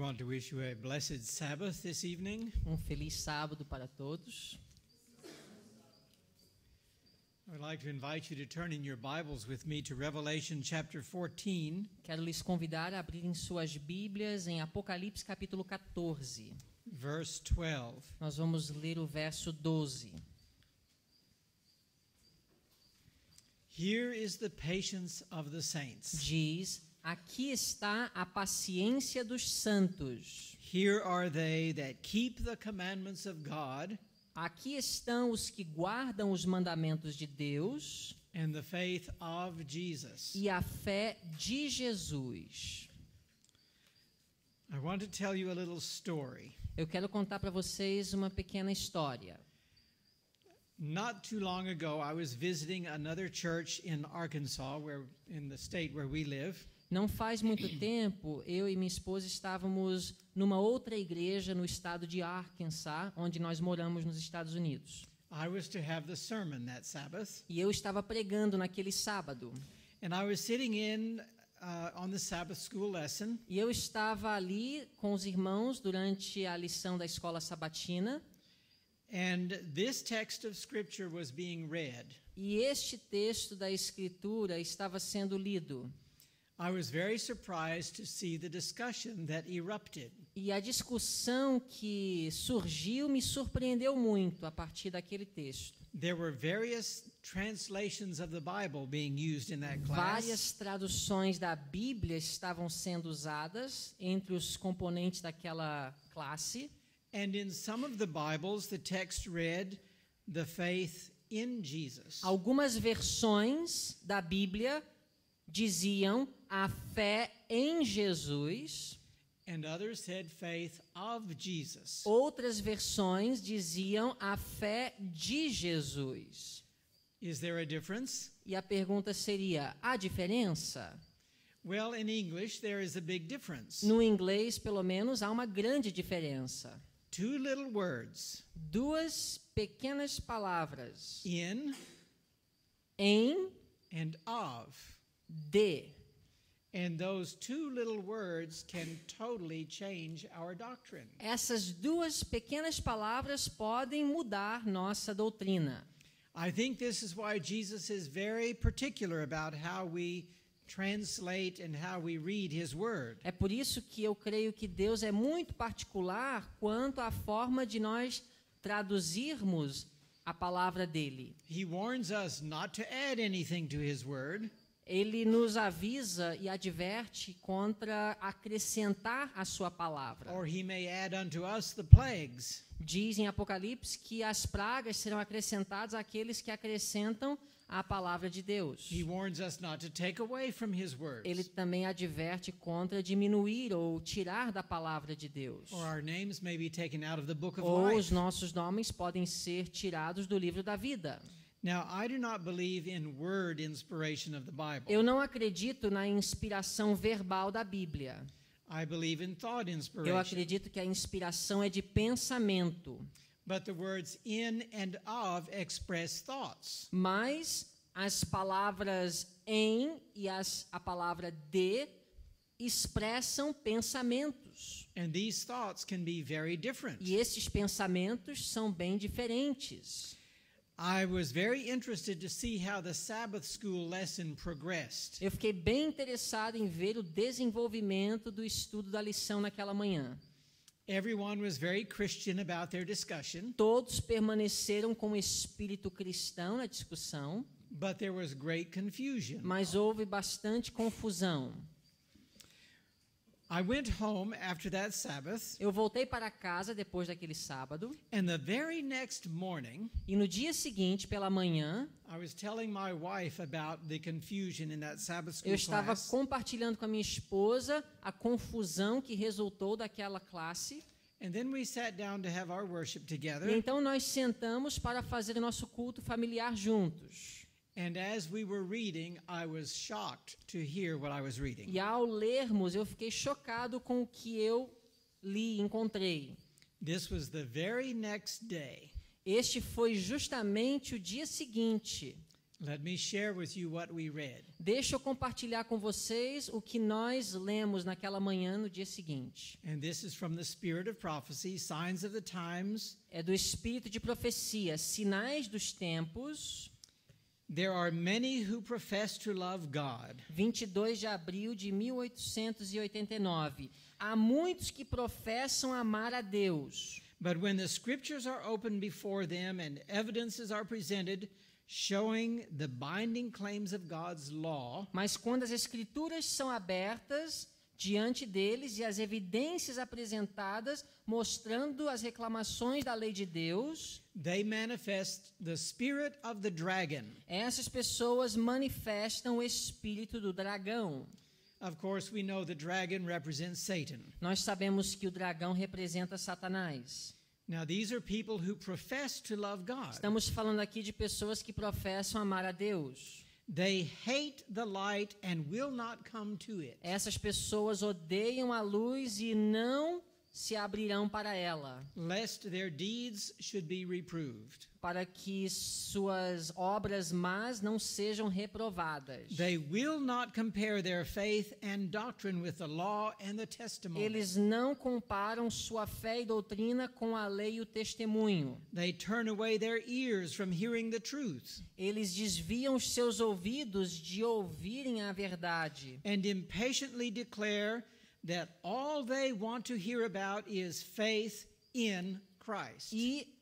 want to wish you a blessed Sabbath this evening. Feliz sábado para todos. I would like to invite you to turn in your Bibles with me to Revelation chapter 14, Quero lhes convidar a abrirem suas Bíblias em Apocalipse capítulo 14. verse 12. Nós vamos ler o verso 12. Here is the patience of the saints. Diz: aqui está a paciência dos santos. Here are they that keep the commandments of God Aqui estão os que guardam os mandamentos de Deus and the faith of Jesus. e a fé de Jesus. I want to tell you a little story. Eu quero contar para vocês uma pequena história. Not too long ago, I was visiting another church in Arkansas, in the state where we live. Não faz muito tempo, eu e minha esposa estávamos numa outra igreja no estado de Arkansas, onde nós moramos nos Estados Unidos. I was to have the sermon that Sabbath, E eu estava pregando naquele sábado. and I was sitting in on the Sabbath school lesson, E eu estava ali com os irmãos durante a lição da escola sabatina. and this text of Scripture was being read. E este texto da Escritura estava sendo lido. I was very surprised to see the discussion that erupted. E a discussão que surgiu me surpreendeu muito a partir daquele texto. There were various translations of the Bible being used in that class. Várias traduções da Bíblia estavam sendo usadas entre os componentes daquela classe. And in some of the Bibles, the text read, the faith in Jesus. Algumas versões da Bíblia diziam a fé em Jesus. And others said faith of Jesus. Outras versões diziam a fé de Jesus. Is there a difference? E a pergunta seria: há diferença? Well, in English, there is a big difference. No inglês, pelo menos, há uma grande diferença. Two little words, Duas pequenas palavras: in em, and of. de. And those two little words can totally change our doctrine. Essas duas pequenas palavras podem mudar nossa doutrina. I think this is why Jesus is very particular about how we translate and how we read his word. É por isso que eu creio que Deus é muito particular quanto à forma de nós traduzirmos a palavra dele. He warns us not to add anything to his word, Ele nos avisa e adverte contra acrescentar a sua palavra. or he may add unto us the plagues. Diz em Apocalipse que as pragas serão acrescentadas àqueles que acrescentam a palavra de Deus. He warns us not to take away from his Ele words, também adverte contra diminuir ou tirar da palavra de Deus. or our names may be taken out of the book of Ou os life. nossos nomes podem ser tirados do livro da vida. Now, I do not believe in word inspiration of the Bible. Eu não acredito na inspiração verbal da Bíblia. I believe in thought Eu inspiration. acredito que a inspiração é de pensamento. But the words in and of express thoughts. Mas as palavras em e a palavra de expressam pensamentos. And these thoughts can be very different. E esses pensamentos são bem diferentes. I was very interested to see how the Sabbath school lesson progressed. Eu fiquei bem interessado em ver o desenvolvimento do estudo da lição naquela manhã. Everyone was very Christian about their discussion, Todos permaneceram com o espírito cristão na discussão, but there was great confusion. mas houve bastante confusão. I went home after that Sabbath, Eu voltei para casa depois daquele sábado, and the very next morning, e no dia seguinte, pela manhã, I was telling my wife about the confusion in that Sabbath school eu estava class, compartilhando com a minha esposa a confusão que resultou daquela classe. and then we sat down to have our worship E together. então nós sentamos para fazer o nosso culto familiar juntos. And as we were reading, I was shocked to hear what I was reading. E ao lermos, eu fiquei chocado com o que eu li e encontrei. This was the very next day. Este foi justamente o dia seguinte. Let me share with you what we read. Deixa eu compartilhar com vocês o que nós lemos naquela manhã no dia seguinte. And this is from the Spirit of Prophecy, Signs of the Times. É do Espírito de Profecia, Sinais dos Tempos, There are many who profess to love God, 22 de abril de 1889. Há muitos que professam amar a Deus, but when the scriptures are opened before them and evidences are presented showing the binding claims of God's law, mas quando as Escrituras são abertas diante deles e as evidências apresentadas mostrando as reclamações da lei de Deus, they manifest the spirit of the dragon. essas pessoas manifestam o espírito do dragão. Of course, we know the dragon represents Satan. Nós sabemos que o dragão representa Satanás. Now, these are people who profess to love God. Estamos falando aqui de pessoas que professam amar a Deus. They hate the light and will not come to it. Essas pessoas odeiam a luz e não se abrirão para ela, Lest their deeds should be reproved. para que suas obras más não sejam reprovadas. They will not compare their faith and doctrine with the law and the testimony. Eles não comparam sua fé e doutrina com a lei e o testemunho. They turn away their ears from hearing the truth Eles desviam os seus ouvidos de ouvirem a verdade. and impatiently declare that all they want to hear about is faith in Christ. E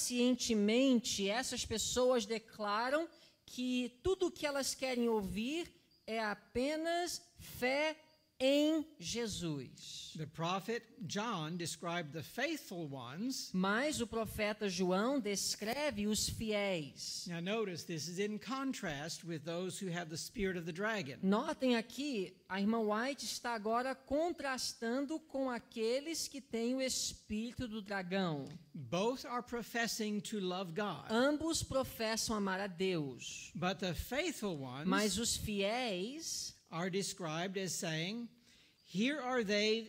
impacientemente essas pessoas declaram que tudo o que elas querem ouvir é apenas fé em Jesus. The prophet John described the faithful ones. Mas o profeta João descreve os fiéis. Now notice this is in contrast with those who have the spirit of the dragon. Notem aqui, a irmã White está agora contrastando com aqueles que têm o espírito do dragão. Both are professing to love God. Ambos professam amar a Deus. But the faithful ones Mas os fiéis are described as saying, here are they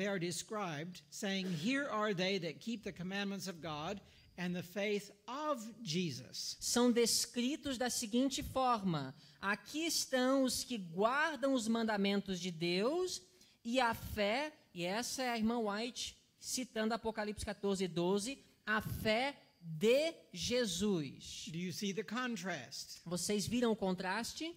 are described saying, here are they that keep the commandments of God and the faith of Jesus. são descritos da seguinte forma: aqui estão os que guardam os mandamentos de Deus e a fé, e essa é a irmã White citando Apocalipse 14:12, a fé de Jesus. Do you see the contrast? Vocês viram o contraste?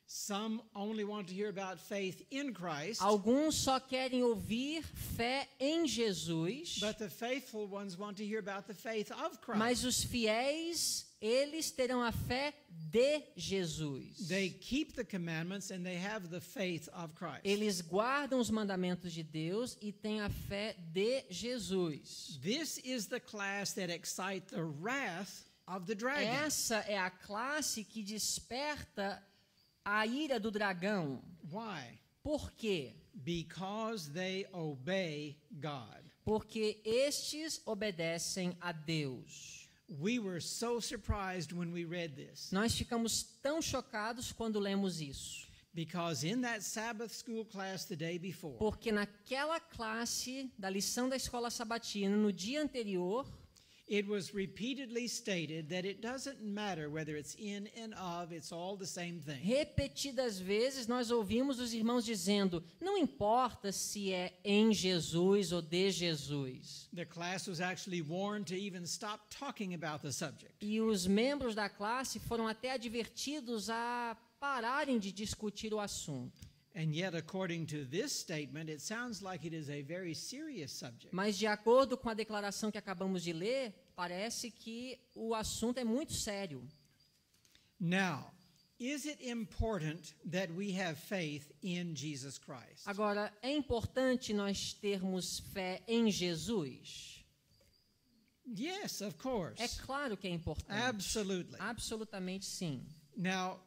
Some only want to hear about faith in Christ, Alguns só querem ouvir fé em Jesus, but the faithful ones want to hear about the faith of Christ. mas os fiéis, eles terão a fé de Jesus. They keep the commandments and they have the faith of Christ. Eles guardam os mandamentos de Deus e têm a fé de Jesus. This is the class that excite the wrath of the dragon. Essa é a classe que desperta a ira do dragão. Why? Por quê? Because they obey God. Porque estes obedecem a Deus. We were so surprised when we read this, Nós ficamos tão chocados quando lemos isso. because in that Sabbath school class the day before, Porque naquela classe da lição da escola sabatina, no dia anterior, it was repeatedly stated that it doesn't matter whether it's in and of, it's all the same thing. repetidas vezes nós ouvimos os irmãos dizendo: não importa se é em Jesus ou de Jesus. The class was actually warned to even stop talking about the subject. E os membros da classe foram até advertidos a pararem de discutir o assunto. And yet, according to this statement, it sounds like it is a very serious subject. Mas, de acordo com a declaração que acabamos de ler, parece que o assunto é muito sério. Now, is it important that we have faith in Jesus Christ? Agora, é importante nós termos fé em Jesus? Yes, of course. É claro que é importante. Absolutely. Absolutamente sim. Now,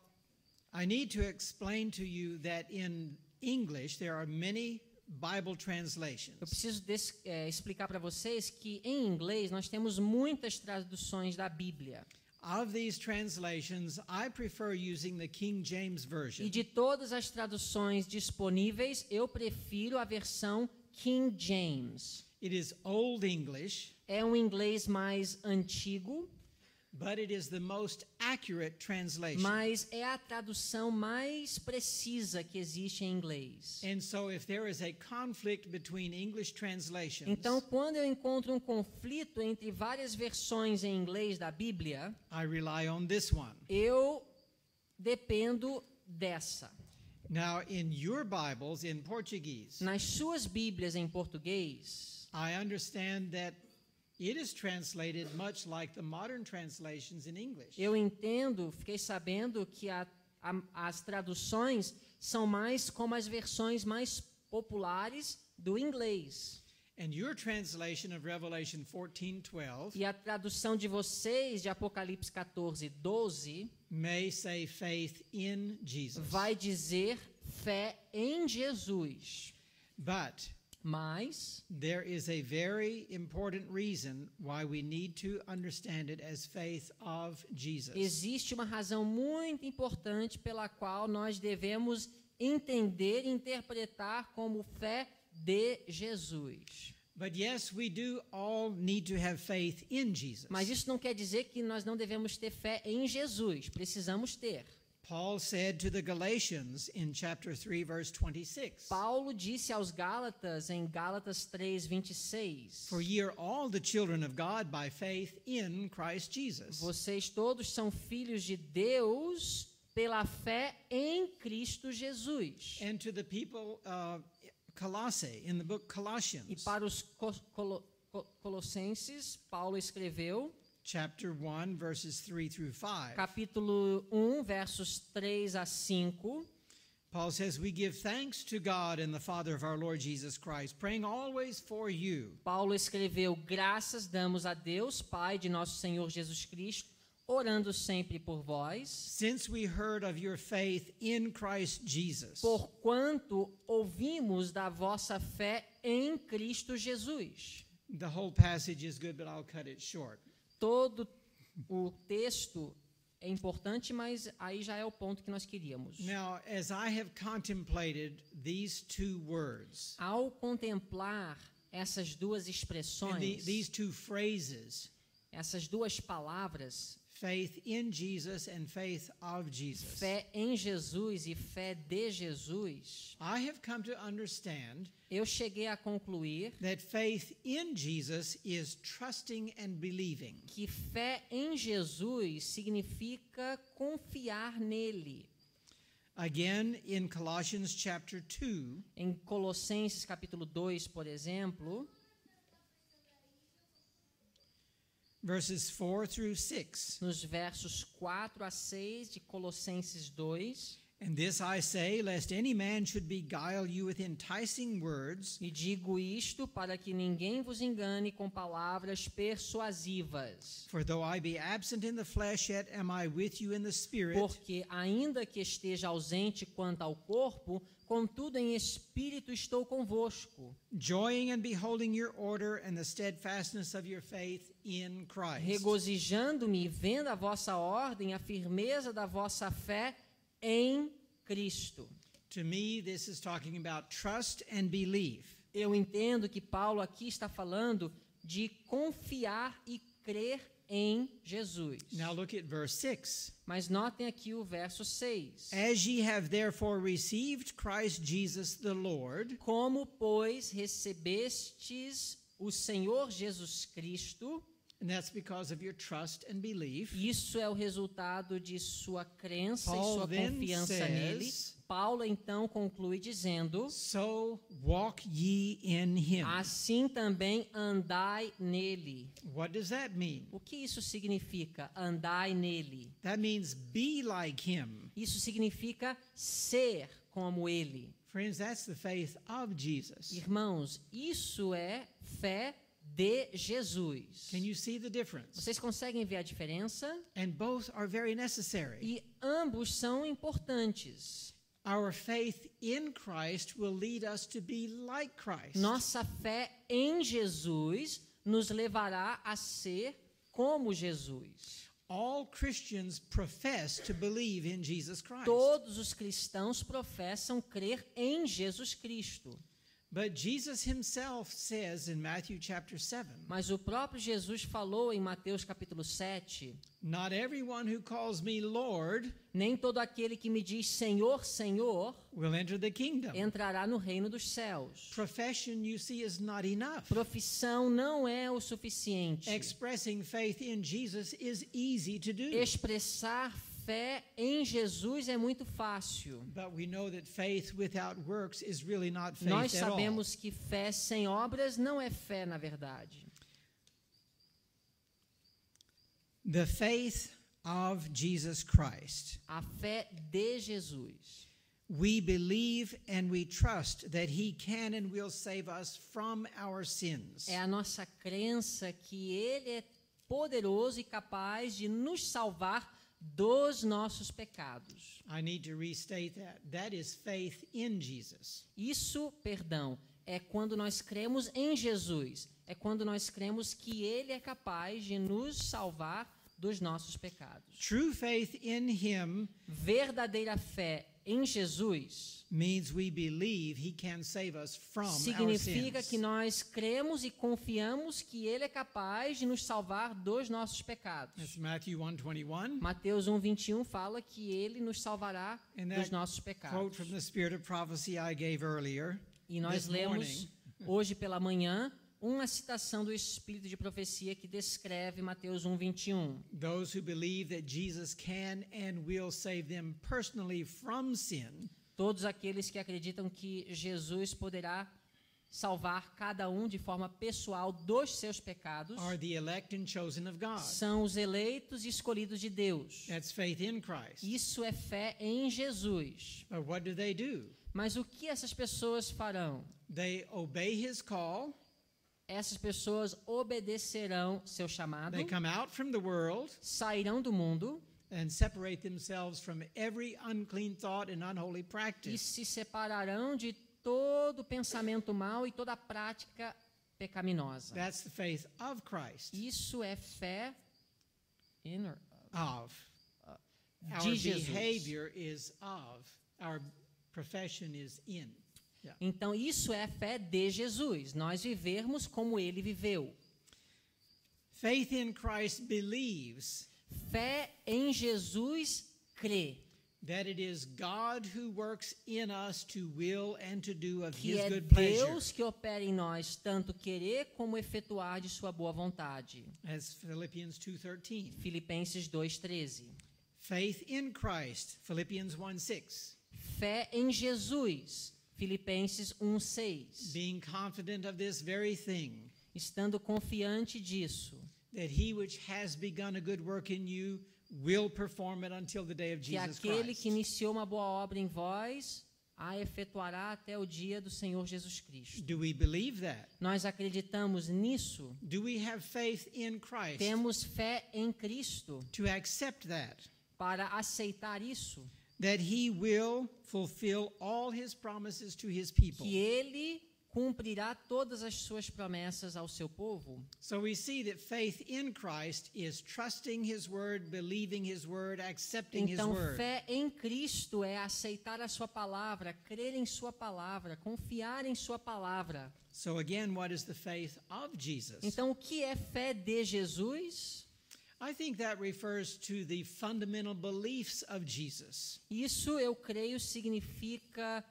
I need to explain to you that in English there are many Bible translations. Eu preciso explicar para vocês que em inglês nós temos muitas traduções da Bíblia. Of these translations, I prefer using the King James Version. E de todas as traduções disponíveis, eu prefiro a versão King James. It is Old English, É um inglês mais antigo, but it is the most accurate translation. mas é a tradução mais precisa que existe em inglês. And so if there is a conflict between English translations, Então, quando eu encontro um conflito entre várias versões em inglês da Bíblia, I rely on this one. eu dependo dessa. Now, in your Bibles in Portuguese, Nas suas Bíblias em português, I understand that it is translated much like the modern translations in English. eu entendo, fiquei sabendo que as traduções são mais como as versões mais populares do inglês. And your translation of Revelation 14:12 E a tradução de vocês de Apocalipse 14:12 may say faith in Jesus. vai dizer fé em Jesus. But Mas there is a very important reason why we need to understand it as faith of Jesus. existe uma razão muito importante pela qual nós devemos entender e interpretar como fé de Jesus. But yes, we do all need to have faith in Jesus. Mas isso não quer dizer que nós não devemos ter fé em Jesus. Precisamos ter. Paul said to the Galatians in chapter 3 verse 26, Paulo disse aos Gálatas em Gálatas 3:26, "For ye are all the children of God by faith in Christ Jesus." vocês todos são filhos de Deus pela fé em Cristo Jesus. And to the people Colossae in the book Colossians, E para os Colossenses, Paulo escreveu, chapter 1 verses 3 through 5. capítulo 1, versos 3 a 5. Paul says, "We give thanks to God and the Father of our Lord Jesus Christ, praying always for you." Paulo escreveu, graças damos a Deus, Pai de nosso Senhor Jesus Cristo, orando sempre por vós, Since we heard of your faith in Christ Jesus. porquanto ouvimos da vossa fé em Cristo Jesus. The whole passage is good, but I'll cut it short. Todo o texto é importante, mas aí já é o ponto que nós queríamos. Now, as I have contemplated these two words, Ao contemplar essas duas and expressões, these two phrases, essas duas palavras, faith in Jesus and faith of Jesus, fé em Jesus e fé de Jesus, I have come to understand eu cheguei a concluir that faith in Jesus is trusting and believing. que fé em Jesus significa confiar nele. Again, in Colossians chapter 2, Em Colossenses capítulo 2, por exemplo, verses 4 through 6. nos versos 4 a 6 de Colossenses 2, And this I say, lest any man should beguile you with enticing words, e digo isto para que ninguém vos engane com palavras persuasivas. for though I be absent in the flesh, yet am I with you in the spirit, Porque, ainda que esteja ausente quanto ao corpo, contudo em espírito estou convosco, joying and beholding your order and the steadfastness of your faith in Christ. regozijando-me e vendo a vossa ordem, a firmeza da vossa fé em Cristo. To me, this is talking about trust and belief. Eu entendo que Paulo aqui está falando de confiar e crer em Jesus. Now look at verse 6. Mas notem aqui o verso 6. As ye have therefore received Christ Jesus the Lord, Como, pois, recebestes o Senhor Jesus Cristo, and that's because of your trust and belief, isso é o resultado de sua crença Paul e sua then confiança says, nele. Paulo então conclui dizendo: so walk ye in him. assim também andai nele. What does that mean? O que isso significa? Andai nele. That means be like him. Isso significa ser como ele. Friends, that's the faith of Jesus. Irmãos, isso é fé de Jesus. Can you see the difference? Vocês conseguem ver a diferença? And both are very necessary. E ambos são importantes. Our faith in Christ will lead us to be like Christ. Nossa fé em Jesus nos levará a ser como Jesus. All Christians profess to believe in Jesus Christ. Todos os cristãos professam crer em Jesus Cristo. But Jesus himself says in Matthew chapter 7, Mas o próprio Jesus falou em Mateus capítulo 7, not everyone who calls me Lord nem todo aquele que me diz Senhor, Senhor, will enter the kingdom. entrará no reino dos céus. Profession, you see, is not enough. Profissão não é o suficiente. Expressing faith in Jesus is easy to do. Expressar fé em Jesus é muito fácil. But we know that faith without works is really not faith Nós at all. sabemos que fé sem obras não é fé, na verdade. The faith of Jesus Christ. A fé de Jesus. We believe and we trust that he can and will save us from our sins. É a nossa crença que Ele é poderoso e capaz de nos salvar dos nossos pecados. I need to restate that. That is faith in Jesus. Isso, perdão, é quando nós cremos em Jesus. É quando nós cremos que Ele é capaz de nos salvar dos nossos pecados. True faith in him Verdadeira fé em Jesus means we believe he can save us from our significa sins. que nós cremos e confiamos que Ele é capaz de nos salvar dos nossos pecados. That's Matthew 1:21. Mateus 1:21 fala que Ele nos salvará And dos that nossos quote pecados. from the Spirit of Prophecy I gave earlier. E nós this lemos morning. hoje pela manhã uma citação do Espírito de Profecia que descreve Mateus 1:21. Those who believe that Jesus can and will save them personally from sin Todos aqueles que acreditam que Jesus poderá salvar cada um de forma pessoal dos seus pecados are the elect and chosen of God. são os eleitos e escolhidos de Deus. That's faith in Christ. Isso é fé em Jesus. But what do? Mas o que essas pessoas farão? They obey his call. Essas pessoas obedecerão seu chamado, They come out from the world sairão do mundo and separate themselves from every unclean thought and unholy e practice. se separarão de todo pensamento mau e toda prática pecaminosa. That's the faith of Christ. Isso é fé Of. Our de Jesus. behavior is of. Our profession is in. Yeah. Então, isso é fé de Jesus. Nós vivermos como Ele viveu. Faith in Christ believes Fé em Jesus crê that it is God who works in us to will and to do of que his é good pleasure. Deus que opera em nós tanto querer como efetuar de sua boa vontade. As Philippians 2:13. Filipenses 2:13. Faith in Christ, Philippians 1:6. Fé em Jesus. Filipenses 1:6. Being confident of this very thing, Estando confiante disso, that he which has begun a good work in you will perform it until the day of que Jesus aquele Christ. que iniciou uma boa obra em vós a efetuará até o dia do Senhor Jesus Cristo. Do we believe that? Nós acreditamos nisso? Do we have faith in Christ Temos fé em Cristo to accept that? para aceitar isso? That he will fulfill all his promises to his people. Que Ele cumprirá todas as suas promessas ao seu povo? So we see that faith in Christ is trusting his word, believing his word, accepting his Então, word. fé em Cristo é aceitar a sua palavra, crer em sua palavra, confiar em sua palavra. So again, what is the faith of Jesus? Então, o que é fé de Jesus? I think that refers to the fundamental beliefs of Jesus. Isso, eu creio, significa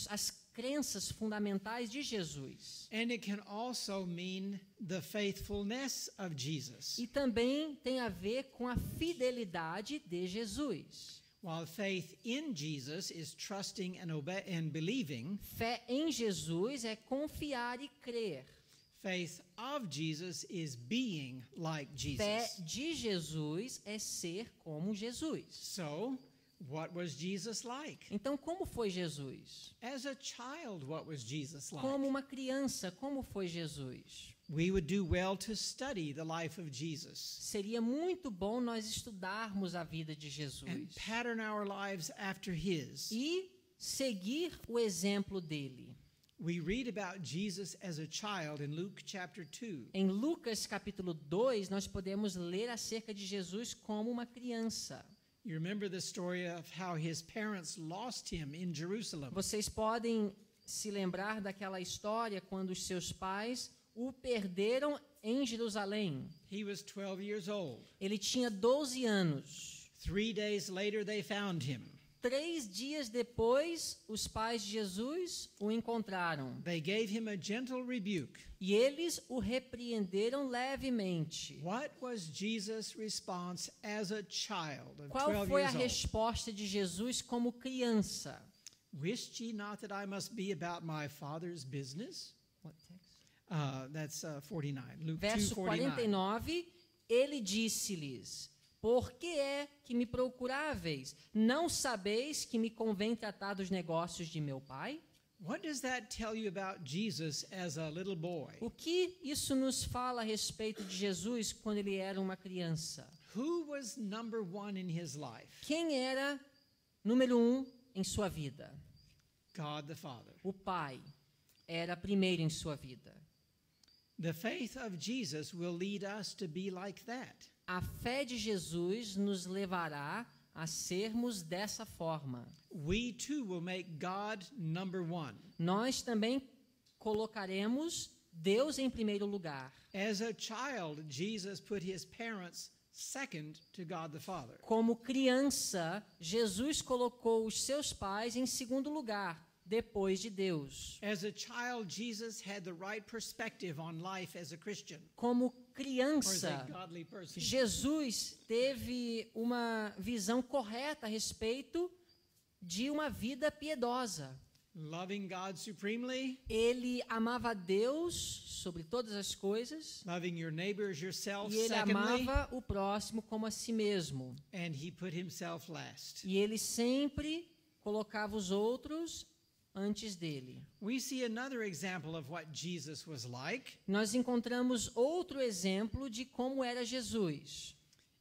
as crenças fundamentais de Jesus. And it can also mean the faithfulness of Jesus. E também tem a ver com a fidelidade de Jesus. While faith in Jesus is trusting and believing, Fé em Jesus é confiar e crer. faith of Jesus is being like Fé Jesus. de Jesus é ser como Jesus. So, what was Jesus like? Então, como foi Jesus? As a child, what was Jesus like? Como uma criança, como foi Jesus? We would do well to study the life of Jesus Seria muito bom nós estudarmos a vida de and Jesus pattern our lives after his. e seguir o exemplo dele. We read about Jesus as a child in Luke chapter 2. Em Lucas capítulo 2, nós podemos ler acerca de Jesus como uma criança. You remember the story of how his parents lost him in Jerusalem. Vocês podem se lembrar daquela história quando os seus pais o perderam em Jerusalém. He was 12 years old. Ele tinha 12 anos. 3 days later, they found him. 3 dias depois, os pais de Jesus o encontraram. They gave him a gentle rebuke. E eles o repreenderam levemente. What was Jesus' response as a child of Qual 12 foi a years old? resposta de Jesus como criança? Wist ye not that I must be about my Father's business? That's 49. Luke Verso 2:49. 49, ele disse-lhes: Por que é que me procuráveis? Não sabeis que me convém tratar dos negócios de meu pai? What does that tell you about Jesus as a little boy? O que isso nos fala a respeito de Jesus quando ele era uma criança? Who was number one in his life? Quem era número 1 em sua vida? God the Father. O Pai era primeiro em sua vida. The faith of Jesus will lead us to be like that. A fé de Jesus nos levará a sermos dessa forma. We too will make God number one. Nós também colocaremos Deus em primeiro lugar. As a child, Jesus put his parents second to God the Father. Como criança, Jesus colocou os seus pais em segundo lugar, depois de Deus. As a child, Jesus had the right perspective on life as a Christian, Como or as a criança, godly person. Jesus teve uma visão correta a respeito de uma vida piedosa. Loving God supremely, Ele amava Deus sobre todas as coisas loving your neighbor as yourself, e ele secondly, amava o próximo como a si mesmo. and he put himself last. E ele sempre colocava os outros antes dele. We see another example of what Jesus was like Nós encontramos outro exemplo de como era Jesus.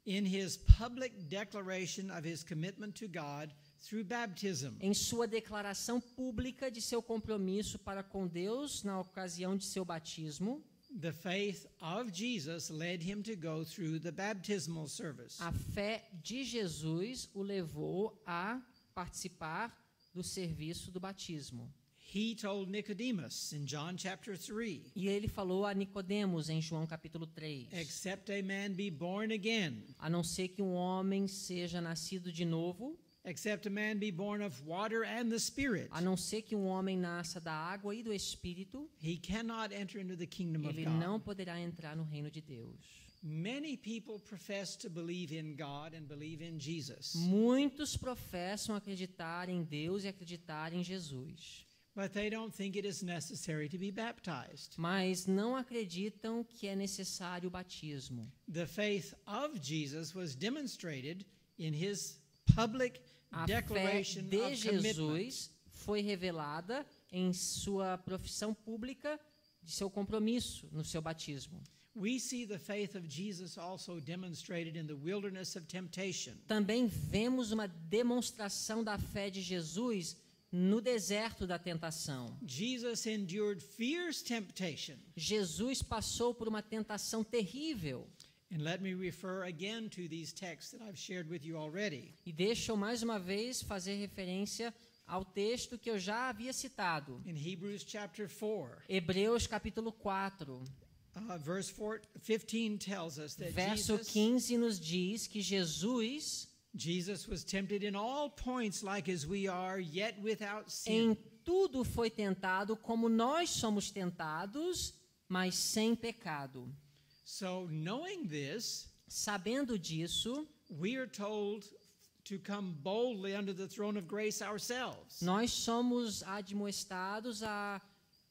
in his public declaration of his commitment to God through baptism. Em sua declaração pública de seu compromisso para com Deus na ocasião de seu batismo, The faith of Jesus led him to go through the baptismal service. a fé de Jesus o levou a participar do serviço do batismo. He told Nicodemus in John chapter 3, E ele falou a Nicodemos em João capítulo 3: except a man be born again, A não ser que um homem seja nascido de novo, except a man be born of water and the Spirit, a não ser que um homem nasça da água e do Espírito, he cannot enter into the kingdom of ele não God. poderá entrar no reino de Deus. Many people profess to believe in God and believe in Jesus, Muitos professam acreditar em Deus e acreditar em Jesus, but they don't think it is necessary to be baptized. mas não acreditam que é necessário o batismo. The faith of Jesus was demonstrated in his public A fé declaration de of commitment. Jesus foi revelada em sua profissão pública de seu compromisso no seu batismo. We see the faith of Jesus also demonstrated in the wilderness of temptation. Também vemos uma demonstração da fé de Jesus no deserto da tentação. Jesus endured fierce temptation. Jesus passou por uma tentação terrível. And let me refer again to these texts that I've shared with you already. E deixa eu mais uma vez fazer referência ao texto que eu já havia citado. In Hebrews chapter 4, Hebreus capítulo 4, verse 15 tells us that verso 15 nos diz que Jesus, Jesus was tempted in all points like as we are, yet without em sin. tudo foi tentado como nós somos tentados, mas sem pecado. So knowing this, Sabendo disso, we are told to come boldly under the throne of grace ourselves. nós somos admoestados a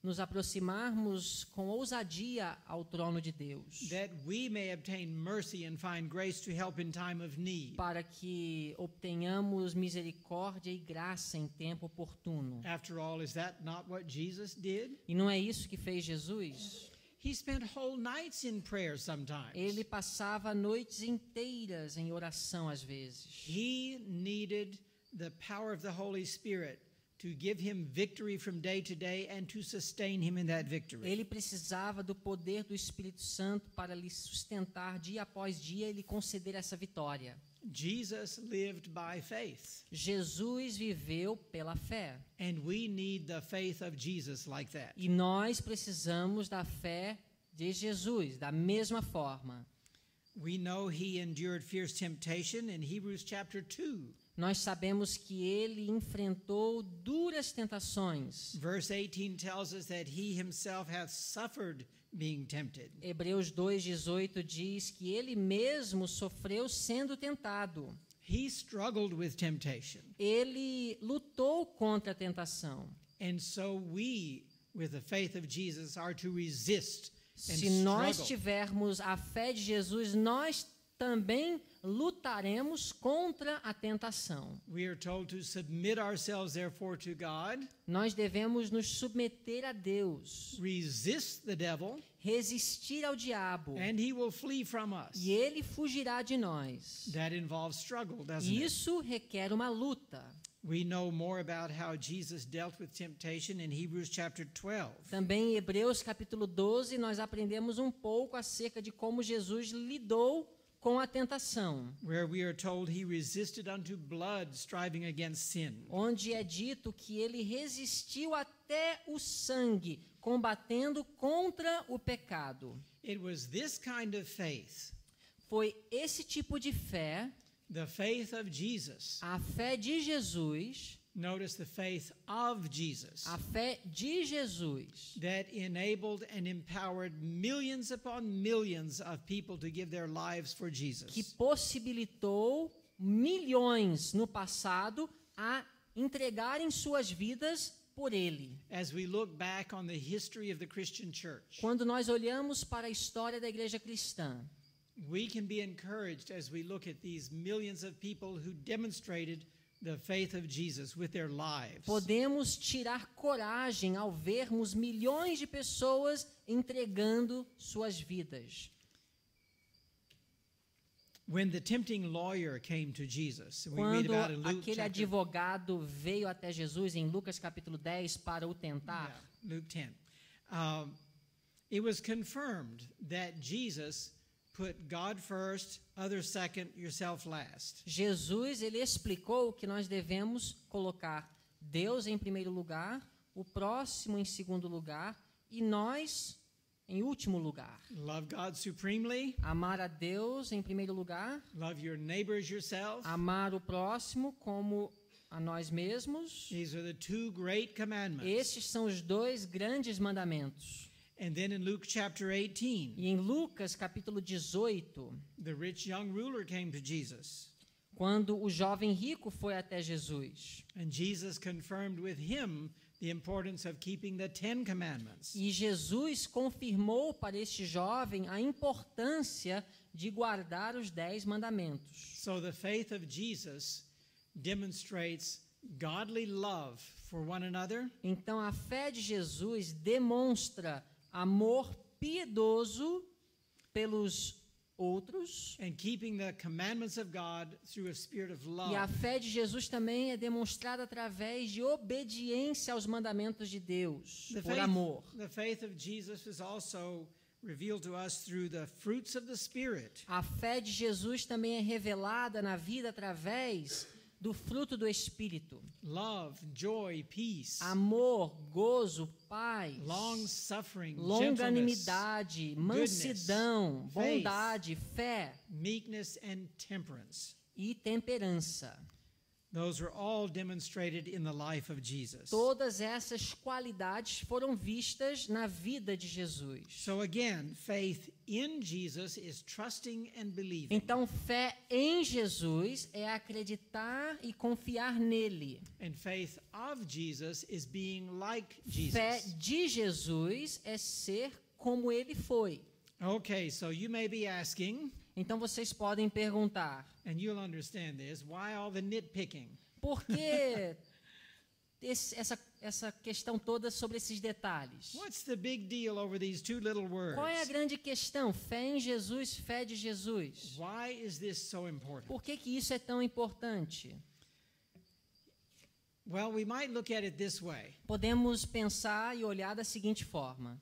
nos aproximarmos com ousadia ao trono de Deus, That we may obtain mercy and find grace to help in time of need. para que obtenhamos misericórdia e graça em tempo oportuno. After all, is that not what Jesus did? E não é isso que fez Jesus? He spent whole nights in prayer sometimes. Ele passava noites inteiras em oração às vezes. He needed the power of the Holy Spirit to give him victory from day to day and to sustain him in that victory. Ele precisava do poder do Espírito Santo para lhe sustentar dia após dia e lhe conceder essa vitória. Jesus lived by faith, Jesus viveu pela fé. and we need the faith of Jesus like that. E nós precisamos da fé de Jesus, da mesma forma. We know he endured fierce temptation in Hebrews chapter 2. Nós sabemos que ele enfrentou duras tentações. Verse 18 tells us that he himself hath suffered being tempted. Hebreus 2:18 diz que ele mesmo sofreu sendo tentado. He struggled with temptation. Ele lutou contra a tentação. And so we, with the faith of Jesus, are to resist and Se nós struggle. tivermos a fé de Jesus, nós também lutaremos contra a tentação. We are told to submit ourselves, therefore, to God, Nós devemos nos submeter a Deus, resist the devil, resistir ao diabo, and he will flee from us. e ele fugirá de nós. That involves struggle, doesn't it? Isso requer uma luta. We know more about how Jesus dealt with temptation in Hebrews chapter 12. Também em Hebreus capítulo 12, nós aprendemos um pouco acerca de como Jesus lidou com a tentação, Where we are told he resisted unto blood, striving against sin. onde é dito que ele resistiu até o sangue, combatendo contra o pecado. It was this kind of faith, Foi esse tipo de fé, the faith of Jesus. a fé de Jesus, Notice the faith of Jesus, a fé de Jesus, that enabled and empowered millions upon millions of people to give their lives for que Jesus. possibilitou milhões no passado a entregarem suas vidas por ele. As we look back on the history of the Christian church, Quando nós olhamos para a história da igreja cristã, we can be encouraged as we look at these millions of people who demonstrated the faith of Jesus with their lives. podemos tirar coragem ao vermos milhões de pessoas entregando suas vidas. When the tempting lawyer came to Jesus, and we read Quando about in Luke aquele chapter, advogado veio até Jesus em Lucas capítulo 10 para o tentar, yeah, Luke 10, it was confirmed that Jesus put God first, others second, yourself last. Jesus ele explicou que nós devemos colocar Deus em primeiro lugar, o próximo em segundo lugar e nós em último lugar. Love God supremely, Amar a Deus em primeiro lugar, love your neighbors yourself. amar o próximo como a nós mesmos. These are the two great commandments. Estes são os dois grandes mandamentos. And then in Luke chapter 18, E em Lucas capítulo 18, the rich young ruler came to Jesus, quando o jovem rico foi até Jesus, and Jesus confirmed with him the importance of keeping the 10 commandments. e Jesus confirmou para este jovem a importância de guardar os 10 mandamentos. So the faith of Jesus demonstrates godly love for one another, Então a fé de Jesus demonstra amor piedoso pelos outros, and keeping the commandments of God through a spirit of e a love. fé de Jesus também é demonstrada através de obediência aos mandamentos de Deus, por amor. The faith of Jesus is also revealed to us through the fruits of the Spirit. A fé de Jesus também é revelada na vida através do fruto do Espírito. Love, joy, peace, Amor, gozo, paz, long suffering, gentleness, longanimidade, mansidão, faith, bondade, fé meekness, and temperance. e temperança. Those are all demonstrated in the life of Jesus. Todas essas qualidades foram vistas na vida de Jesus. So again, faith in Jesus is trusting and believing. Então, fé em Jesus é acreditar e confiar nele. And faith of Jesus is being like Fé Jesus. de Jesus é ser como ele foi. Okay, so you may be asking, Então, vocês podem perguntar, and you'll understand this, why all the nitpicking? por que essa questão toda sobre esses detalhes? What's the big deal over these two little words? Qual é a grande questão? Fé em Jesus, fé de Jesus. Why is this so important? Por que isso é tão importante? Well, we might look at it this way. Podemos pensar e olhar da seguinte forma: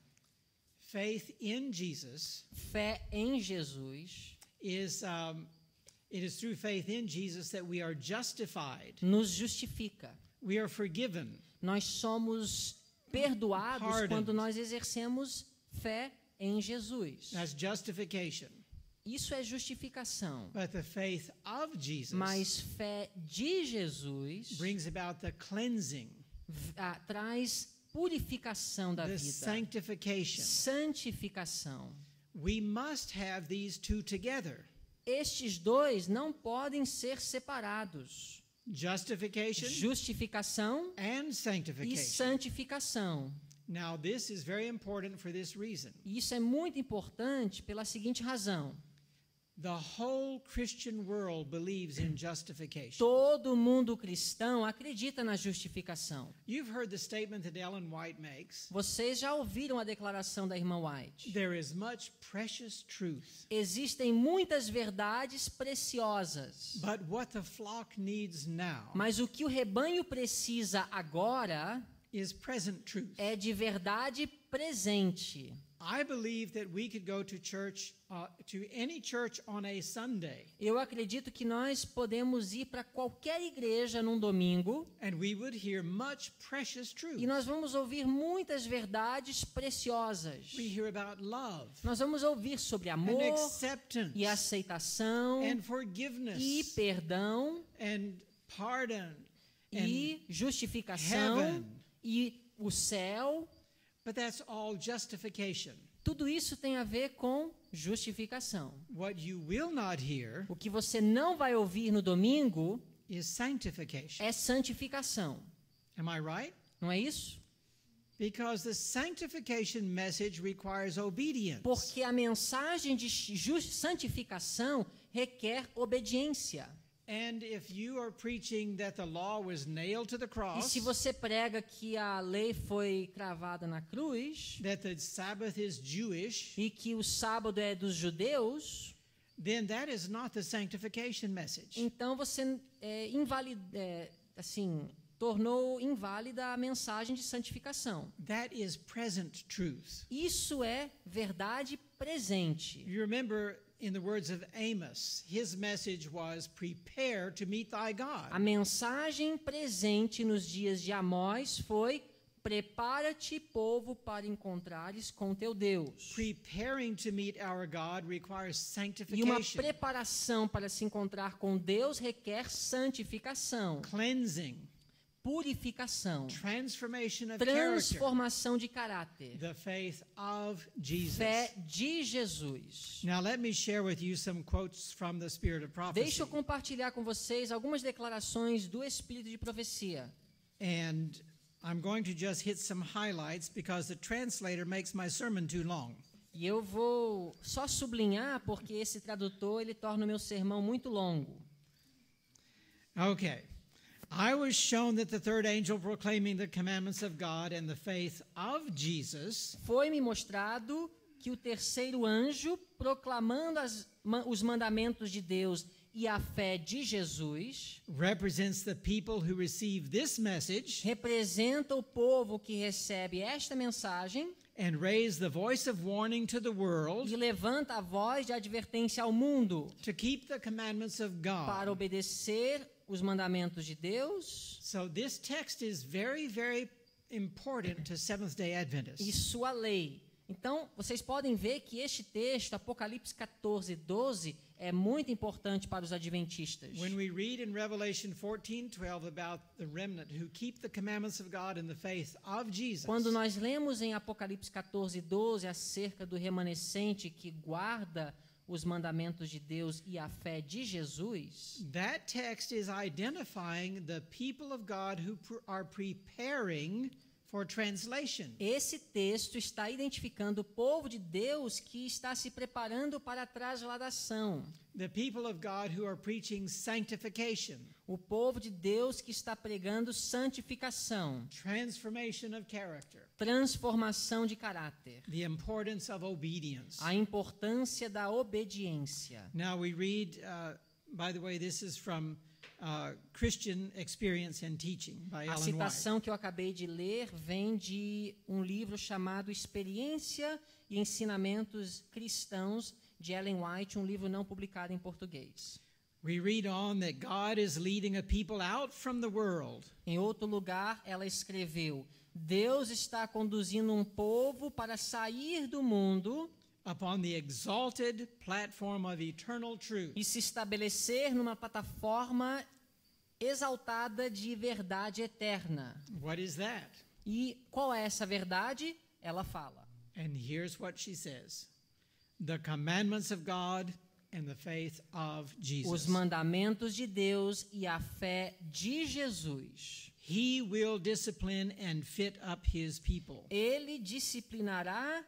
Faith in Jesus fé em Jesus is it is through faith in Jesus that we are justified. nos justifica. We are forgiven. Nós somos perdoados Pardoned. quando nós exercemos fé em Jesus. That's justification. Isso é justificação. But the faith of Jesus Mas fé de Jesus brings about the cleansing, traz purificação da the vida, sanctification. santificação. We must have these two together. Estes dois não podem ser separados. Justification Justificação and e sanctification. santificação. Now, this is very important for this reason. E isso é muito importante pela seguinte razão: The whole Christian world believes in justification. todo mundo cristão acredita na justificação. You've heard the statement that Ellen White makes. Vocês já ouviram a declaração da irmã White? There is much precious truth, Existem muitas verdades preciosas, but what the flock needs now mas o que o rebanho precisa agora is present truth. é de verdade presente. I believe that we could go to church, to any church on a Sunday, Eu acredito que nós podemos ir para qualquer igreja num domingo and we would hear much precious truth. e nós vamos ouvir muitas verdades preciosas. We hear about love Nós vamos ouvir sobre and amor acceptance e aceitação and e forgiveness perdão and pardon and e justificação heaven. e o céu. but that's all justification. Tudo isso tem a ver com justificação. What you will not hear O que você não vai ouvir no domingo is sanctification. é santificação. Am I right? Não é isso? Because the sanctification message requires obedience. Porque a mensagem de santificação requer obediência. And if you are preaching that the law was nailed to the E cross, se você prega que a lei foi cravada na cruz that the Sabbath is Jewish, e que o sábado é dos judeus, then that is not the sanctification message. então você tornou inválida a mensagem de santificação. That is present truth. Isso é verdade presente. You remember in the words of Amos, his message was prepare to meet thy God. A mensagem presente nos dias de Amós foi: prepara-te, povo, para encontrares com teu Deus. Preparing to meet our God requires E uma sanctification, preparação para se encontrar com Deus requer santificação, cleansing, purificação, transformation of character, transformação de caráter, the faith of Jesus. fé de Jesus. Now let me share with you some quotes from the Spirit of Prophecy. Deixa eu compartilhar com vocês algumas declarações do Espírito de Profecia. And I'm going to just hit some highlights because the translator makes my sermon too long. E eu vou só sublinhar porque esse tradutor ele torna o meu sermão muito longo. Okay. I was shown that the third angel proclaiming the commandments of God and the faith of Jesus Foi-me mostrado que o terceiro anjo, proclamando os mandamentos de Deus e a fé de Jesus, represents the people who receive this message representa o povo que recebe esta mensagem and raise the voice of warning to the world e levanta a voz de advertência ao mundo to keep the commandments of para God. obedecer os mandamentos de Deus So this text is very, very important to Seventh-day e Adventists. sua lei. Então, vocês podem ver que este texto, Apocalipse 14, 12, é muito importante para os adventistas. When we read in Revelation 14:12 about the remnant who keep the commandments of God and the faith of Jesus, Quando nós lemos em Apocalipse 14, 12 acerca do remanescente que guarda os mandamentos de Deus e a fé de Jesus, that text is identifying the people of God who are preparing for translation. esse texto está identificando o povo de Deus que está se preparando para a trasladação. The people of God who are preaching sanctification, O povo de Deus que está pregando santificação, transformation of character, transformação de caráter, the importance of obedience. a importância da obediência. Now we read By the way, this is from Christian Experience and Teaching by A Ellen White. citação que eu acabei de ler vem de um livro chamado Experiência e Ensinamentos Cristãos, de Ellen White, um livro não publicado em português. We read on that God is leading a people out from the world. Em outro lugar, ela escreveu: Deus está conduzindo um povo para sair do mundo Upon the exalted platform of eternal truth. e se estabelecer numa plataforma exaltada de verdade eterna. What is that? E qual é essa verdade? Ela fala: And here's what she says. The commandments of God and the faith of os Jesus. mandamentos de Deus e a fé de Jesus. He will discipline and fit up his people. Ele disciplinará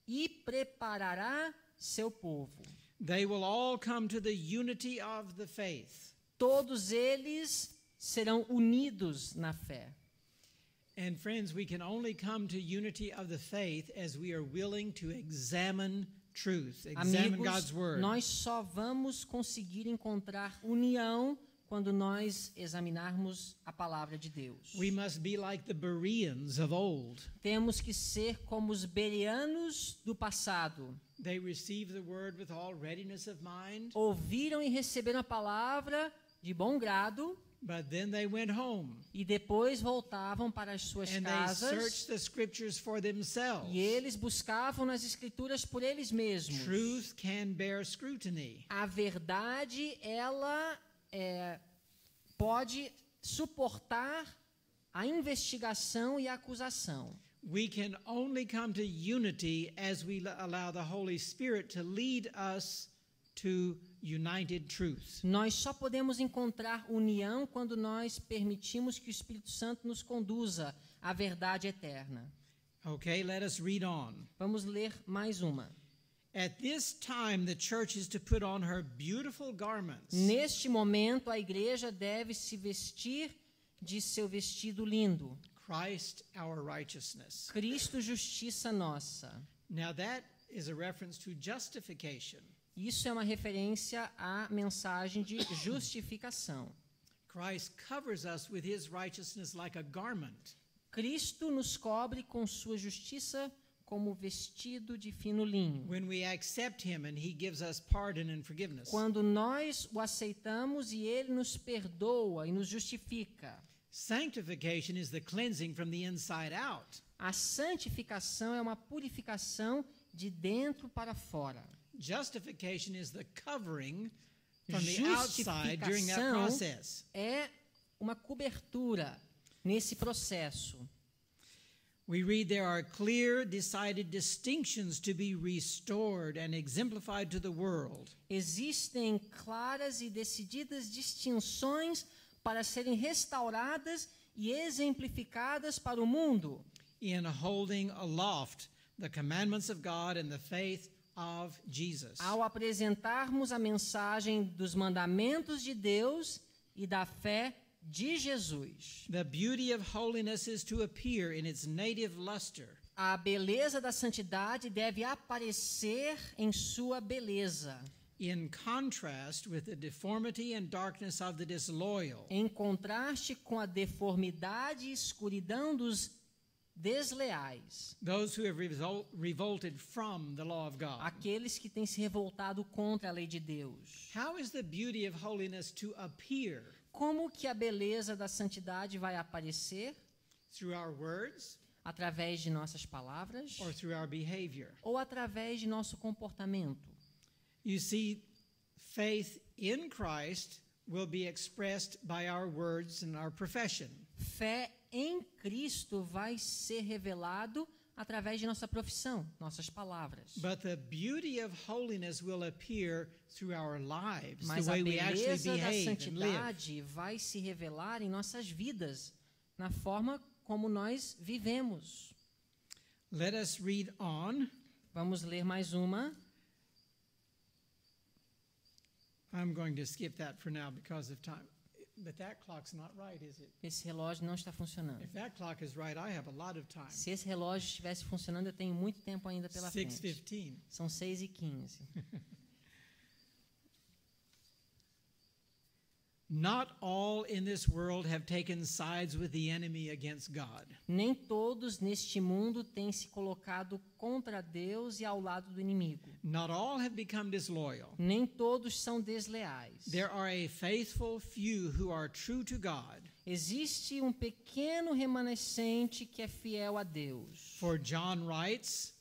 e preparará seu povo. They will all come to the unity of the faith. Todos eles serão unidos na fé. And friends, we can only come to unity of the faith as we are willing to examine truth, examine Amigos, God's word. nós só vamos conseguir encontrar união quando nós examinarmos a palavra de Deus. We must be like the Bereans of old. Temos que ser como os bereanos do passado. They received the word with all readiness of mind, Ouviram e receberam a palavra de bom grado but then they went home e depois voltavam para as suas and they casas searched the scriptures for themselves. e eles buscavam nas escrituras por eles mesmos. Truth can bear scrutiny. A verdade, ela pode suportar a investigação e a acusação. We can only come to unity as we allow the Holy Spirit to lead us to united truth. Nós só podemos encontrar união quando nós permitimos que o Espírito Santo nos conduza à verdade eterna. Okay, let us read on. Vamos ler mais uma. At this time, the church is to put on her beautiful garments. Neste momento, a igreja deve se vestir de seu vestido lindo. Christ, our righteousness. Cristo, justiça nossa. Now that is a reference to justification. Isso é uma referência à mensagem de justificação. Christ covers us with his righteousness like a garment. Cristo nos cobre com sua justiça como vestido de fino linho. When we accept him and he gives us pardon and forgiveness. Quando nós o aceitamos e ele nos perdoa e nos justifica. Sanctification is the cleansing from the inside out. A santificação é uma purificação de dentro para fora. Justification is the covering from the outside during that Justificação process. é uma cobertura nesse processo. We read there are clear, decided distinctions to be restored and exemplified to the world. Existem claras e decididas distinções para serem restauradas e exemplificadas para o mundo. In holding aloft the commandments of God and the faith of Jesus. Ao apresentarmos a mensagem dos mandamentos de Deus e da fé de Jesus. The beauty of holiness is to appear in its native luster. A beleza da santidade deve aparecer em sua beleza. In contrast with the deformity and darkness of the disloyal. Em contraste com a deformidade e escuridão dos desleais. Those who have revolted from the law of God. Aqueles que têm se revoltado contra a lei de Deus. How is the beauty of holiness to appear? Como que a beleza da santidade vai aparecer? Through our words Através de nossas palavras or through our behavior? ou através de nosso comportamento? You see, faith in Christ will be expressed by our words and our profession. Fé em Cristo vai ser revelado através de nossa profissão, nossas palavras. But the beauty of holiness will appear through our lives, Mas the a way we actually beleza da behave and live. santidade vai se revelar em nossas vidas, na forma como nós vivemos. Let us read on. Vamos ler mais uma. I'm going to skip that for now because of time. But that clock's not right, is it? Esse relógio não está funcionando. If that clock is right, I have a lot of time. Se esse relógio estivesse funcionando, eu tenho muito tempo ainda pela frente. 6:15. São 6h15. Not all in this world have taken sides with the enemy against God. Nem todos neste mundo têm se colocado contra Deus e ao lado do inimigo. Not all have become disloyal. Nem todos são desleais. There are a faithful few who are true to God. Existe um pequeno remanescente que é fiel a Deus. For John writes,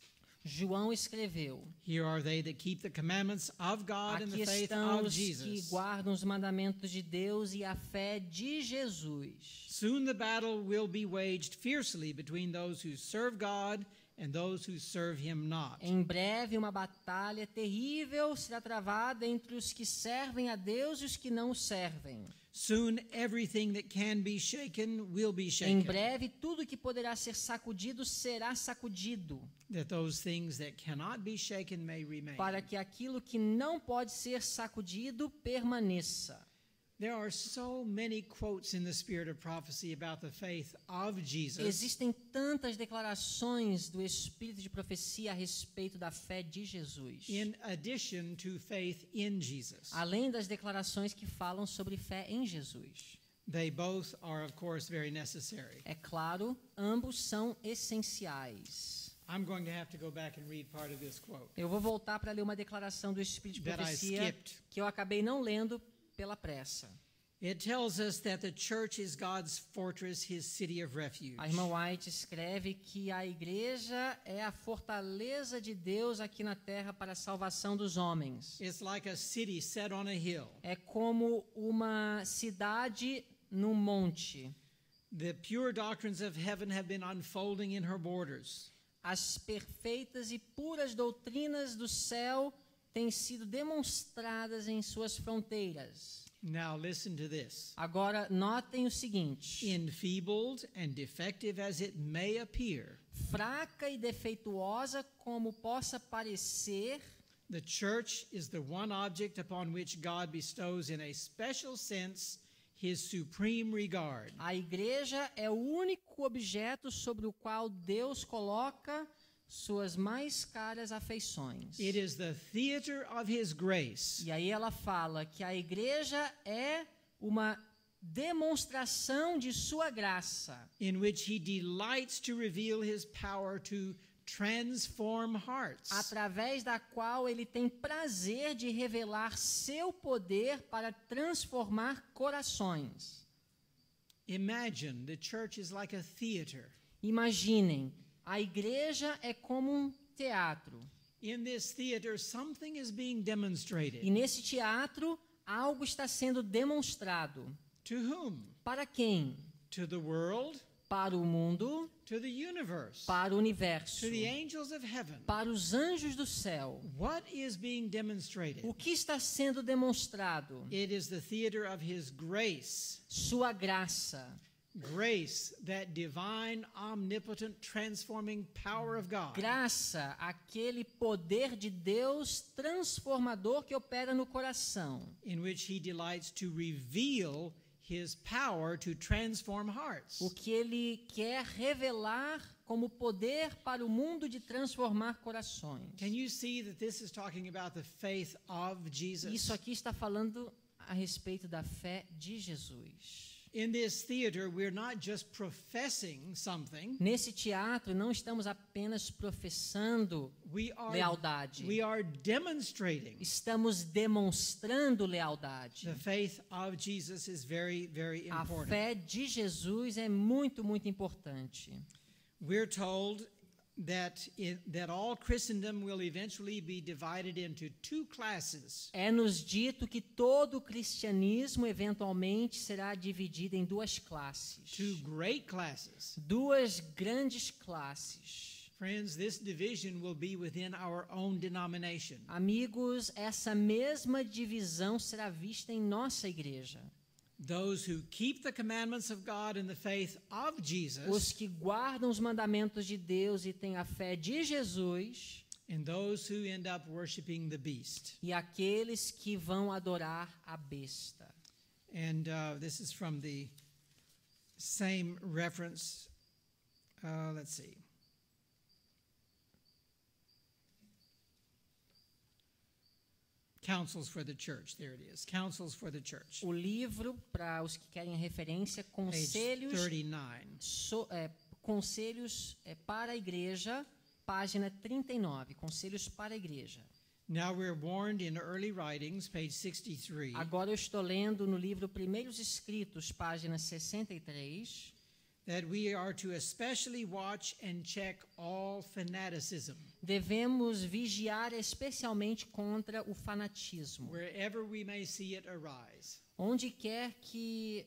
João escreveu: here are they that keep the commandments of God and aqui the faith estão of os que Jesus. guardam os mandamentos de Deus e a fé de Jesus. Soon the battle will be waged fiercely between those who serve God and those who serve him not. Em breve, uma batalha terrível será travada entre os que servem a Deus e os que não o servem. Soon everything that can be shaken will be Em shaken, breve, tudo que poderá ser sacudido será sacudido, that those things that cannot be shaken may remain. para que aquilo que não pode ser sacudido permaneça. There are so many quotes in the spirit of prophecy about the faith of Jesus. Existem tantas declarações do Espírito de profecia a respeito da fé de Jesus, In addition to faith in Jesus. além das declarações que falam sobre fé em Jesus. They both are, of course, very necessary. É claro, ambos são essenciais. I'm going to have to go back and read part of this quote Eu vou voltar para ler uma declaração do Espírito de that I profecia skipped. que eu acabei não lendo pela pressa. It tells us that the church is God's fortress, his city of refuge. A irmã White escreve que a igreja é a fortaleza de Deus aqui na terra para a salvação dos homens. It's like a city set on a hill. É como uma cidade num monte. The pure doctrines of heaven have been unfolding in her borders. As perfeitas e puras doutrinas do céu têm sido demonstradas em suas fronteiras. Now listen to this. Agora, notem o seguinte: Enfeebled and defective as it may appear, fraca e defeituosa como possa parecer, the church is the one object upon which God bestows in a special sense his supreme regard. a igreja é o único objeto sobre o qual Deus coloca suas mais caras afeições. It is the theater of his grace, E aí ela fala que a igreja é uma demonstração de sua graça, in which he delights to reveal his power to transform hearts. através da qual ele tem prazer de revelar seu poder para transformar corações. Imagine the church is like a theater. Imaginem, a igreja é como um teatro. In this theater, something is being demonstrated. E nesse teatro, algo está sendo demonstrado. To whom? Para quem? To the world, Para o mundo, to the universe, para o universo, to the angels of heaven. para os anjos do céu. What is being demonstrated? O que está sendo demonstrado? It is the theater of his grace. Sua graça. Grace, that divine, omnipotent, transforming power of God. Graça, aquele poder de Deus transformador que opera no coração, In which he delights to reveal his power to transform hearts. o que ele quer revelar como poder para o mundo de transformar corações. Can you see that this is talking about the faith of Jesus? Isso aqui está falando a respeito da fé de Jesus. In this theater, we're not just professing something. Nesse teatro, não estamos apenas professando lealdade. We are demonstrating. Estamos demonstrando lealdade. The faith of Jesus is very, very A important. fé de Jesus é muito, muito importante. We're told that all Christendom will eventually be divided into two classes. É-nos dito que todo o cristianismo eventualmente será dividido em duas classes. Two great classes. Duas grandes classes. Friends, this division will be within our own denomination. Amigos, essa mesma divisão será vista em nossa igreja. Those who keep the commandments of God and the faith of Os Jesus, que guardam os mandamentos de Deus e têm a fé de Jesus, and those who end up worshiping the beast. e aqueles que vão adorar a besta. And this is from the same reference. Let's see. Counsels for the Church. There it is. Counsels for the Church. O livro, para os que querem a referência, Page Conselhos, 39. Conselhos para a Igreja, página 39. Conselhos para a Igreja. Now we're warned in early writings, page 63, Agora eu estou lendo no livro Primeiros Escritos, página 63, that we are to especially watch and check all fanaticism, devemos vigiar especialmente contra o fanatismo. wherever we may see it arise. Onde quer que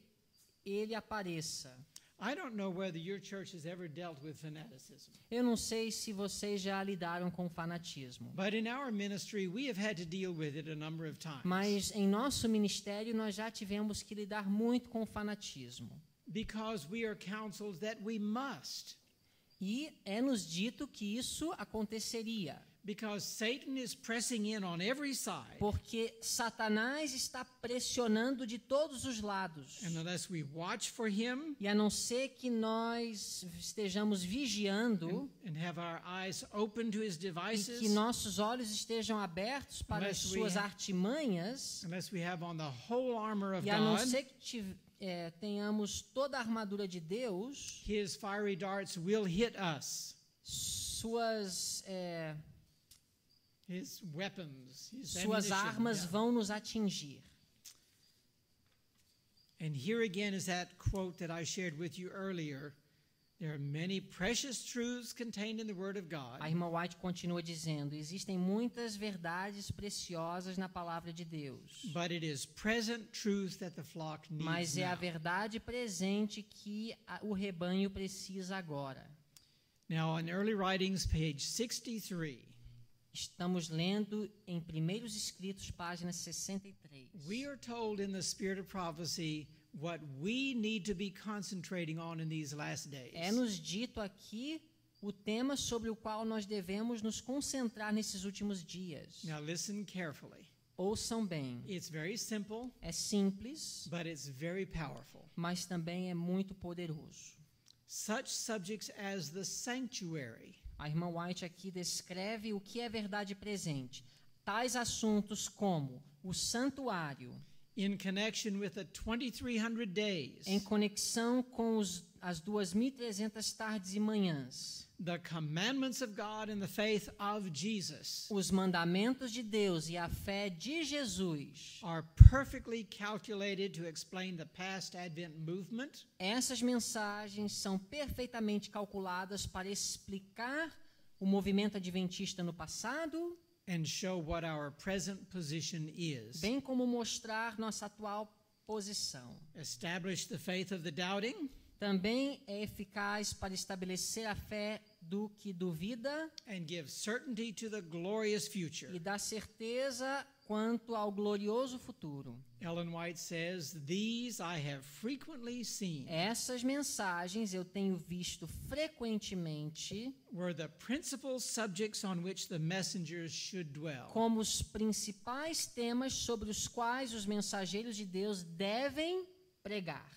ele apareça. I don't know whether your church has ever dealt with fanaticism, Eu não sei se vocês já lidaram com fanatismo, but in our ministry we have had to deal with it a number of times. mas em nosso ministério nós já tivemos que lidar muito com o fanatismo. Because we are counseled that we must. E é-nos dito que isso aconteceria, Because Satan is pressing in on every side. porque Satanás está pressionando de todos os lados. And unless we watch for him E a não ser que nós estejamos vigiando and have our eyes open to his e devices, que nossos olhos estejam abertos para as Unless we suas ha- artimanhas, unless we have on the whole armor of e a não God, ser que tenhamos toda a armadura de Deus, his fiery darts will hit us. suas His weapons, his suas ammunition, armas yeah. vão nos atingir. And here again is that quote that I shared with you earlier. There are many precious truths contained in the Word of God, A irmã White continua dizendo: existem muitas verdades preciosas na palavra de Deus, but it is present truth that the flock needs mas é a now. verdade presente que o rebanho precisa agora. Now, in early writings, page 63, Estamos lendo em Primeiros Escritos, página 63. we are told in the spirit of prophecy what we need to be concentrating on in these last days. É-nos dito aqui o tema sobre o qual nós devemos nos concentrar nesses últimos dias. Now, listen carefully. Ouçam bem. It's very simple, É simples, but it's very powerful. mas também é muito poderoso. Such subjects as the sanctuary, A irmã White aqui descreve o que é verdade presente. Tais assuntos como o santuário, in connection with the 2,300 days, em conexão com as 2.300 tardes e manhãs, the commandments of God and the faith of Jesus os mandamentos de Deus e a fé de Jesus, are perfectly calculated to explain the past Advent movement essas mensagens são perfeitamente calculadas para explicar o movimento adventista no passado, and show what our present position is. bem como mostrar nossa atual posição. Establish the faith of the doubting Também é eficaz para estabelecer a fé do que duvida and give certainty to the glorious future. e dar certeza quanto ao glorioso futuro. Ellen White says, "These I have frequently seen Essas mensagens eu tenho visto frequentemente were the principal subjects on which the messengers should dwell." como os principais temas sobre os quais os mensageiros de Deus devem pregar.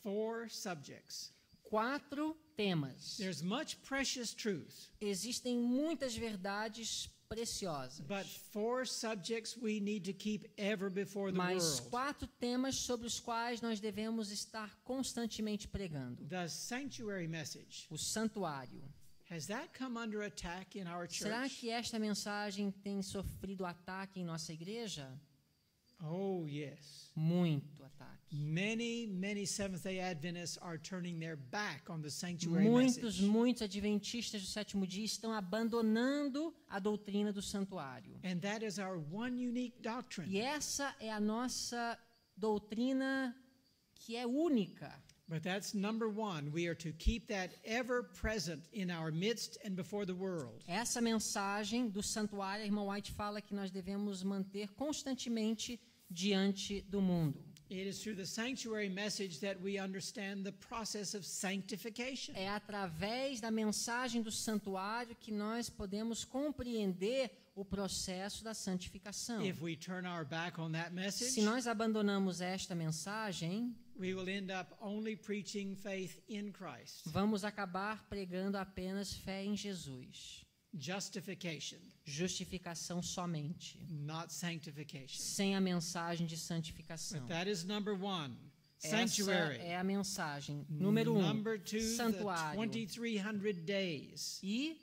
4 subjects. 4 temas. There's much precious truth, Existem muitas verdades preciosas, but 4 subjects we need to keep ever before the mas world. 4 temas sobre os quais nós devemos estar constantemente pregando. The sanctuary message, O santuário. has that come under attack in our Será church? que esta mensagem tem sofrido ataque em nossa igreja? Oh, yes. Muito ataque. Many Seventh-day Adventists are turning their back on the sanctuary Muitos message. adventistas do sétimo dia estão abandonando a doutrina do santuário. And that is our one unique doctrine. E essa é a nossa doutrina que é única. But that's number 1. We are to keep that ever present in our midst and before the world. Essa mensagem do santuário, a irmã White fala que nós devemos manter constantemente diante do mundo. It is through the sanctuary message that we understand the process of sanctification. É através da mensagem do santuário que nós podemos compreender o processo da santificação. If we turn our back on that message, Se nós abandonamos esta mensagem, we will end up only preaching faith in Christ. vamos acabar pregando apenas fé em Jesus. justification, Justificação somente, not sanctification. sem a mensagem de santificação. But that is number one, Essa sanctuary. é a mensagem. Número 1, Number two, the santuário. 2300 days. E,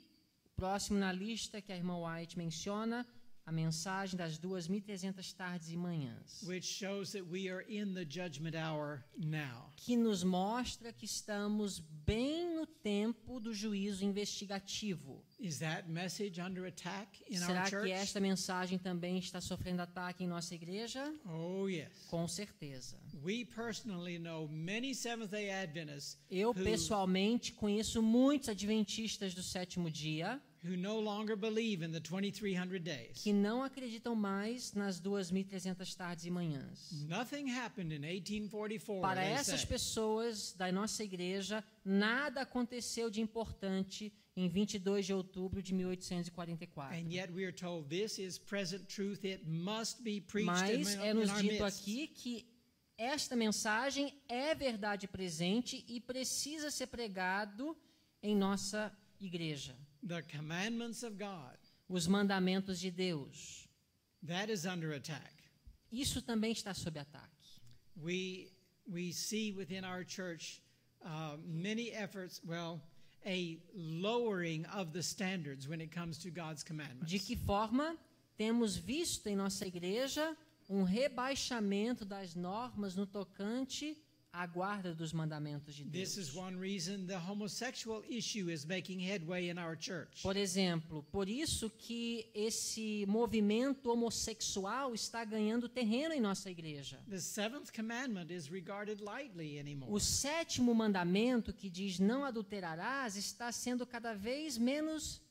próximo na lista que a irmã White menciona, a mensagem das 2.300 tardes e manhãs, Which shows that we are in the judgment hour now. que nos mostra que estamos bem no tempo do juízo investigativo. Is that message under attack in Será our que church? esta mensagem também está sofrendo ataque em nossa igreja? Oh, yes. Com certeza. We personally know many Seventh-day Adventists Eu, pessoalmente, conheço muitos adventistas do sétimo dia who no longer believe in the 2300 days. que não acreditam mais nas 2.300 tardes e manhãs. Nothing happened in 1844. Para they essas say. pessoas da nossa igreja, nada aconteceu de importante em 22 de outubro de 1844. And yet we are told this is present truth. It must be preached Mas in é nos our dito midst. aqui que esta mensagem é verdade presente e precisa ser pregado em nossa igreja. The commandments of God, Os mandamentos de Deus. that is under attack. Isso também está sob ataque. We see within our church many efforts, a lowering of the standards when it comes to God's commandments. De que forma temos visto em nossa igreja um rebaixamento das normas no tocante à guarda dos mandamentos de This is Deus? one reason the homosexual issue is making headway in our church. Por exemplo, por isso que esse movimento homossexual está ganhando terreno em nossa igreja. The seventh commandment is regarded lightly anymore. O sétimo mandamento, que diz não adulterarás, está sendo cada vez menos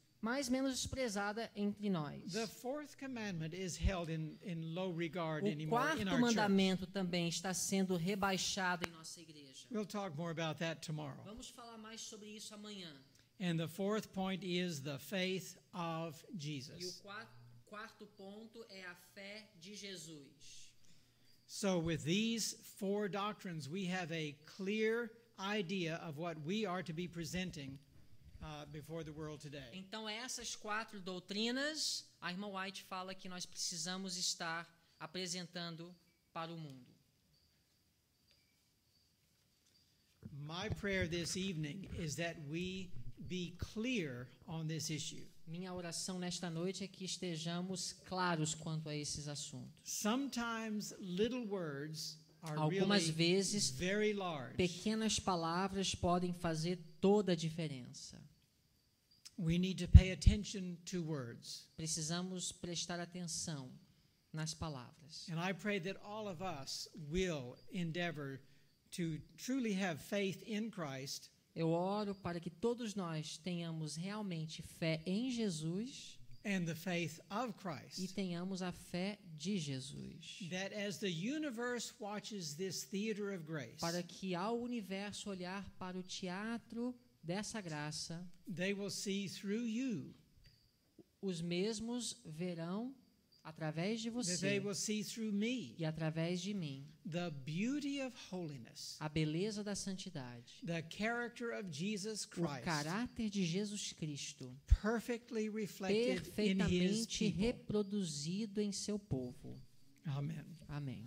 desprezada entre nós. The fourth commandment is held in low regard O anymore in quarto our church. mandamento também está sendo rebaixado em nossa igreja. We'll talk more about that tomorrow. Vamos falar mais sobre isso amanhã. And the fourth point is the faith of E o Jesus. quarto ponto é a fé de Jesus. So with these four doctrines, we have a clear idea of what we are to be presenting before the world today. Então, essas 4 doutrinas, a irmã White fala que nós precisamos estar apresentando para o mundo. My prayer this evening is that we be clear on this issue. Minha oração nesta noite é que estejamos claros quanto a esses assuntos. Sometimes little words are Algumas really vezes, very large. pequenas palavras podem fazer toda a diferença. We need to pay attention to words. Precisamos prestar atenção nas palavras. And I pray that all of us will endeavor to truly have faith in Christ Eu oro para que todos nós tenhamos realmente fé em Jesus and the faith of e Christ. tenhamos a fé de Jesus. That as the universe watches this theater of grace, Para que ao universo olhar para o teatro dessa graça, they will see through you, os mesmos verão através de that they você will see through me, e através de mim the beauty of holiness, a beleza da santidade, the character of Jesus o Christ, caráter de Jesus Cristo, perfectly reflected in His perfeitamente people. reproduzido em seu povo. Amen. Amém.